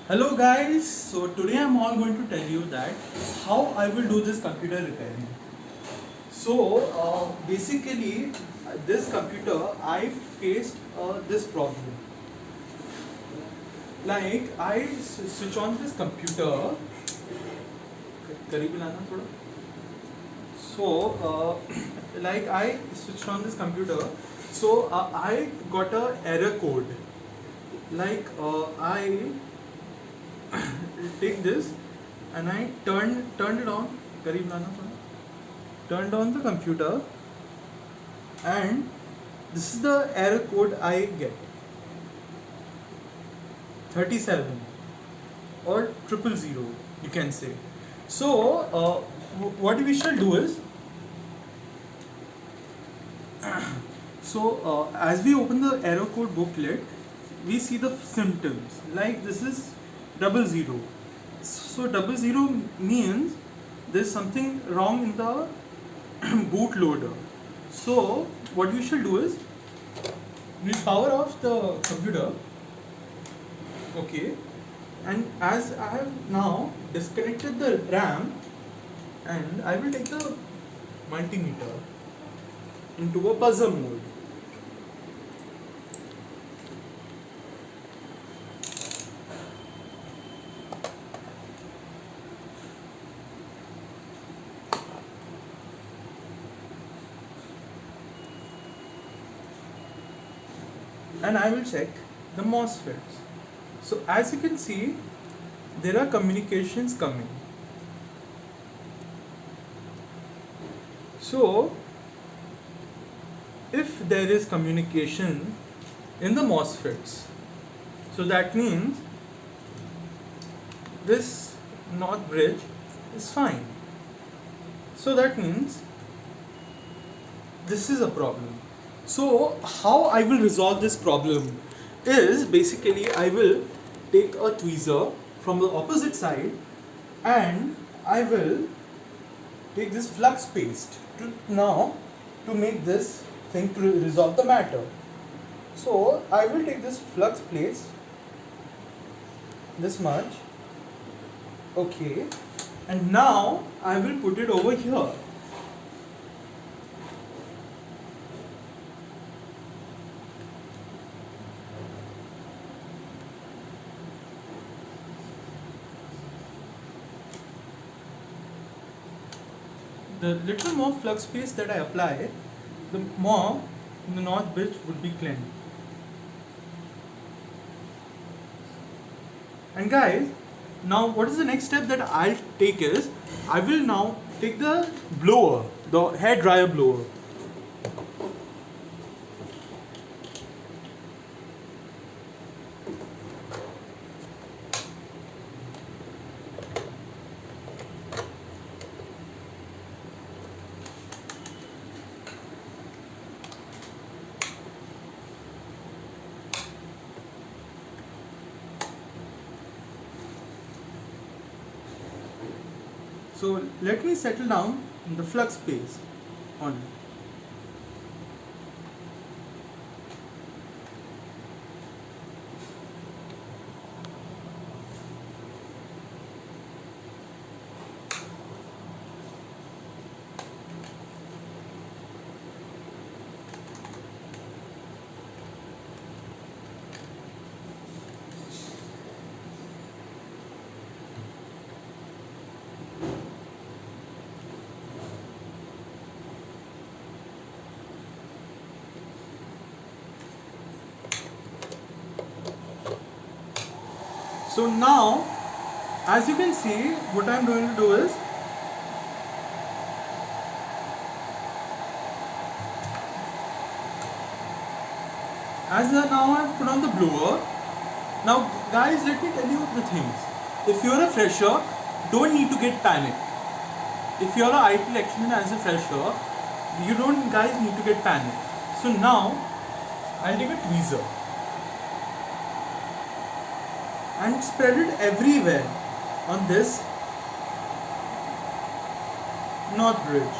Hello guys, so today I'm all going to tell you that how I will do this computer repairing. Basically this computer I faced this problem. Like switch on this computer. करीब लाना थोड़ा. Like I switched on this computer. I got a error code. I take this and I turned it on. करीब लाना थोड़ा. Turned on the computer and this is the error code I get, 37 or 000 you can say. What we shall do is, as we open the error code booklet, we see the symptoms like this is 00. So 00 means there's something wrong in the bootloader. So what we shall do is, we'll power off the computer. Okay, and as I have now disconnected the RAM, and I will take the multimeter into a buzzer mode. And I will check the MOSFETs. So as you can see, there are communications coming. So if there is communication in the MOSFETs, so that means this NOT bridge is fine. So that means this is a problem. So how I will resolve this problem is, basically I will take a tweezer from the opposite side and I will take this flux paste to make this thing to resolve the matter. So I will take this flux paste, this much, okay, and now I will put it over here. The little more flux space that I apply, the more the NOT bridge would be cleansed. And guys, now what is the next step that I'll take is, I will now take the blower, the hair dryer blower. So let me settle down in the flux paste on it. So now, as you can see, what I'm going to do is, now I've put on the blower. Now guys, let me tell you the things. If you're a fresher, don't need to get panicked. If you're a IT lecturer as a fresher, you don't guys need to get panicked. So now, I'll take a tweezer and spread it everywhere on this NOT bridge.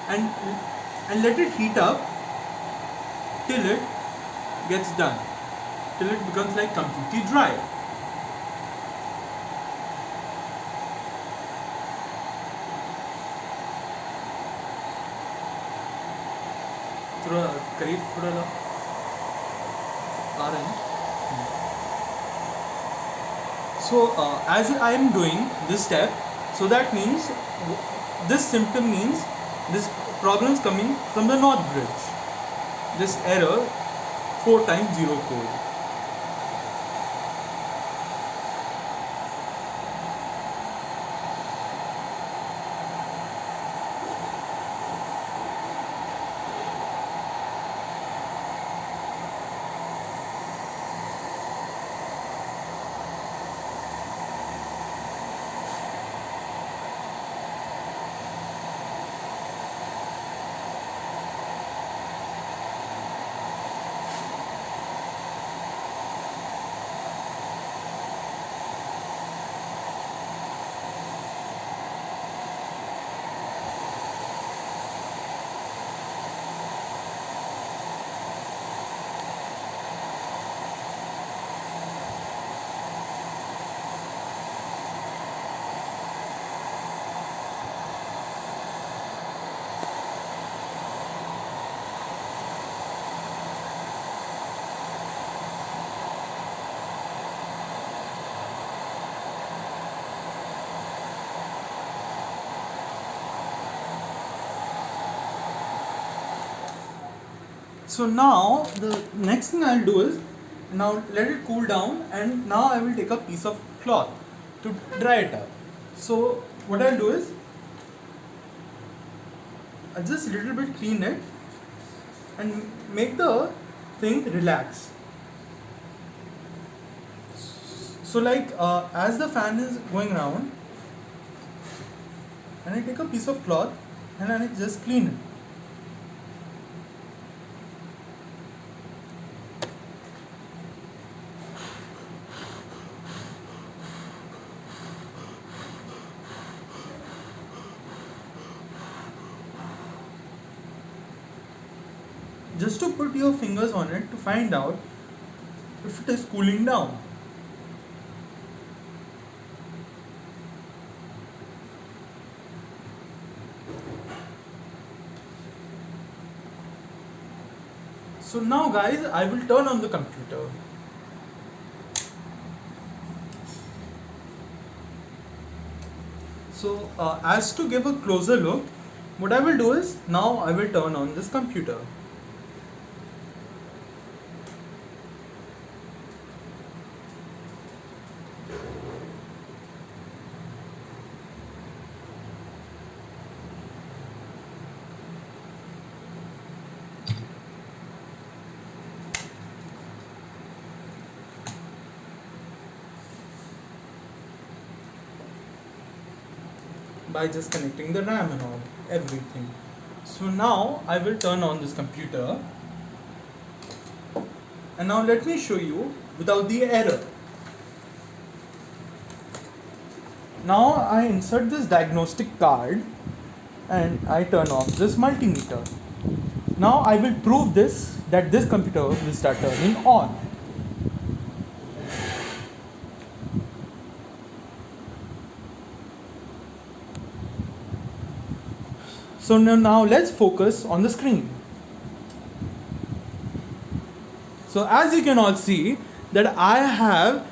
and let it heat up till it gets done, till it becomes like completely dry. थोड़ा करीब थोड़ा ला आ रहे हैं. So as I am doing this step, so that means this symptom means this problem is coming from the north bridge. This error 4 times 0 code. So now the next thing I'll do is, now let it cool down, and now I will take a piece of cloth to dry it up. So what I'll do is, I'll just little bit clean it and make the thing relax. So like as the fan is going around, and I take a piece of cloth and I just clean it. Just to put your fingers on it to find out if it is cooling down. So now guys, I will turn on the computer. So as to give a closer look, what I will do is, now I will turn on this computer. By just connecting the RAM and all, everything. So now I will turn on this computer, and now let me show you without the error. Now I insert this diagnostic card and I turn off this multimeter. Now I will prove this, that this computer will start turning on. So now let's focus on the screen. So as you can all see that I have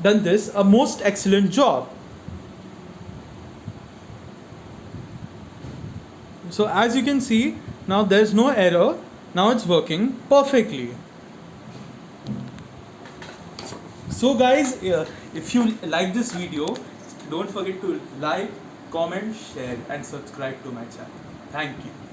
done this a most excellent job. So as you can see, now there's no error. Now it's working perfectly. So guys, if you like this video, don't forget to like, comment, share and subscribe to my channel. Thank you.